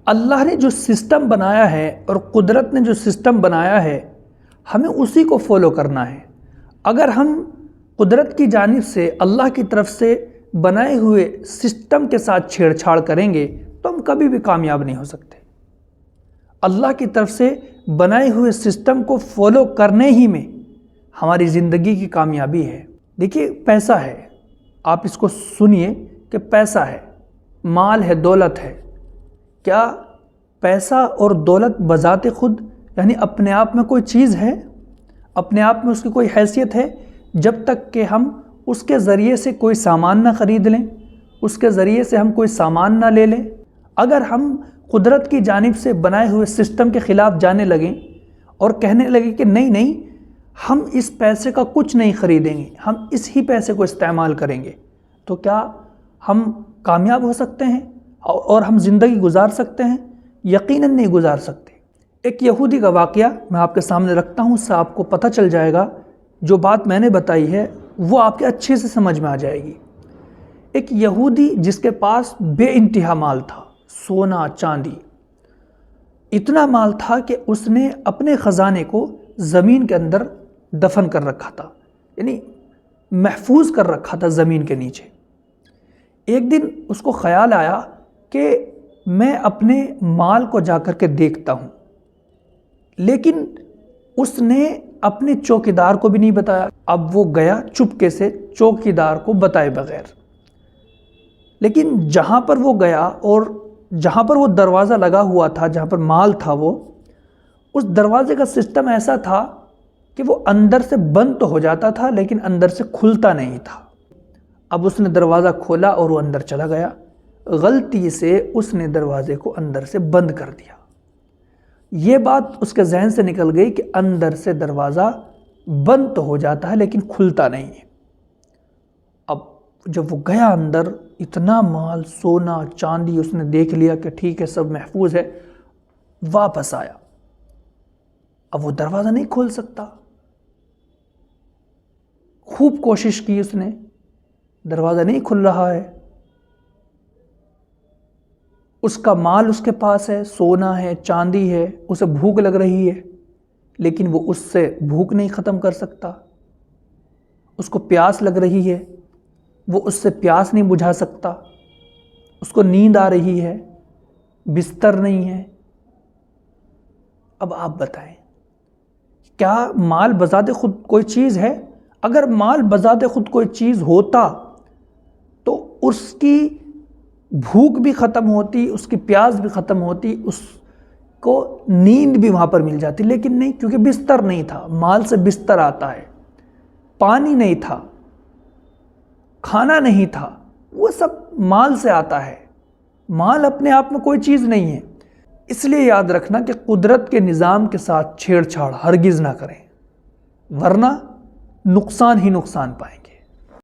اللہ نے جو سسٹم بنایا ہے اور قدرت نے جو سسٹم بنایا ہے ہمیں اسی کو فالو کرنا ہے۔ اگر ہم قدرت کی جانب سے اللہ کی طرف سے بنائے ہوئے سسٹم کے ساتھ چھیڑ چھاڑ کریں گے تو ہم کبھی بھی کامیاب نہیں ہو سکتے۔ اللہ کی طرف سے بنائے ہوئے سسٹم کو فالو کرنے ہی میں ہماری زندگی کی کامیابی ہے۔ دیکھیے پیسہ ہے، آپ اس کو سنیے کہ پیسہ ہے، مال ہے، دولت ہے۔ کیا پیسہ اور دولت بذات خود یعنی اپنے آپ میں کوئی چیز ہے؟ اپنے آپ میں اس کی کوئی حیثیت ہے؟ جب تک کہ ہم اس کے ذریعے سے کوئی سامان نہ خرید لیں، اس کے ذریعے سے ہم کوئی سامان نہ لے لیں۔ اگر ہم قدرت کی جانب سے بنائے ہوئے سسٹم کے خلاف جانے لگیں اور کہنے لگیں کہ نہیں ہم اس پیسے کا کچھ نہیں خریدیں گے، ہم اس ہی پیسے کو استعمال کریں گے، تو کیا ہم کامیاب ہو سکتے ہیں اور ہم زندگی گزار سکتے ہیں؟ یقیناً نہیں گزار سکتے۔ ایک یہودی کا واقعہ میں آپ کے سامنے رکھتا ہوں، اس سے آپ کو پتہ چل جائے گا، جو بات میں نے بتائی ہے وہ آپ کے اچھے سے سمجھ میں آ جائے گی۔ ایک یہودی جس کے پاس بے انتہا مال تھا، سونا چاندی، اتنا مال تھا کہ اس نے اپنے خزانے کو زمین کے اندر دفن کر رکھا تھا، یعنی محفوظ کر رکھا تھا زمین کے نیچے۔ ایک دن اس کو خیال آیا کہ میں اپنے مال کو جا کر کے دیکھتا ہوں، لیکن اس نے اپنے چوکیدار کو بھی نہیں بتایا۔ اب وہ گیا چپکے سے چوکیدار کو بتائے بغیر، لیکن جہاں پر وہ گیا اور جہاں پر وہ دروازہ لگا ہوا تھا، جہاں پر مال تھا، وہ اس دروازے کا سسٹم ایسا تھا کہ وہ اندر سے بند تو ہو جاتا تھا لیکن اندر سے کھلتا نہیں تھا۔ اب اس نے دروازہ کھولا اور وہ اندر چلا گیا، غلطی سے اس نے دروازے کو اندر سے بند کر دیا۔ یہ بات اس کے ذہن سے نکل گئی کہ اندر سے دروازہ بند تو ہو جاتا ہے لیکن کھلتا نہیں ہے۔ اب جب وہ گیا اندر، اتنا مال، سونا چاندی اس نے دیکھ لیا کہ ٹھیک ہے سب محفوظ ہے، واپس آیا۔ اب وہ دروازہ نہیں کھول سکتا، خوب کوشش کی اس نے، دروازہ نہیں کھل رہا ہے۔ اس کا مال اس کے پاس ہے، سونا ہے، چاندی ہے، اسے بھوک لگ رہی ہے، لیکن وہ اس سے بھوک نہیں ختم کر سکتا۔ اس کو پیاس لگ رہی ہے، وہ اس سے پیاس نہیں بجھا سکتا۔ اس کو نیند آ رہی ہے، بستر نہیں ہے۔ اب آپ بتائیں، کیا مال بذات خود کوئی چیز ہے؟ اگر مال بذات خود کوئی چیز ہوتا تو اس کی بھوک بھی ختم ہوتی، اس کی پیاس بھی ختم ہوتی، اس کو نیند بھی وہاں پر مل جاتی، لیکن نہیں، کیونکہ بستر نہیں تھا۔ مال سے بستر آتا ہے، پانی نہیں تھا، کھانا نہیں تھا، وہ سب مال سے آتا ہے۔ مال اپنے آپ میں کوئی چیز نہیں ہے۔ اس لیے یاد رکھنا کہ قدرت کے نظام کے ساتھ چھیڑ چھاڑ ہرگز نہ کریں، ورنہ نقصان ہی نقصان پائیں گے۔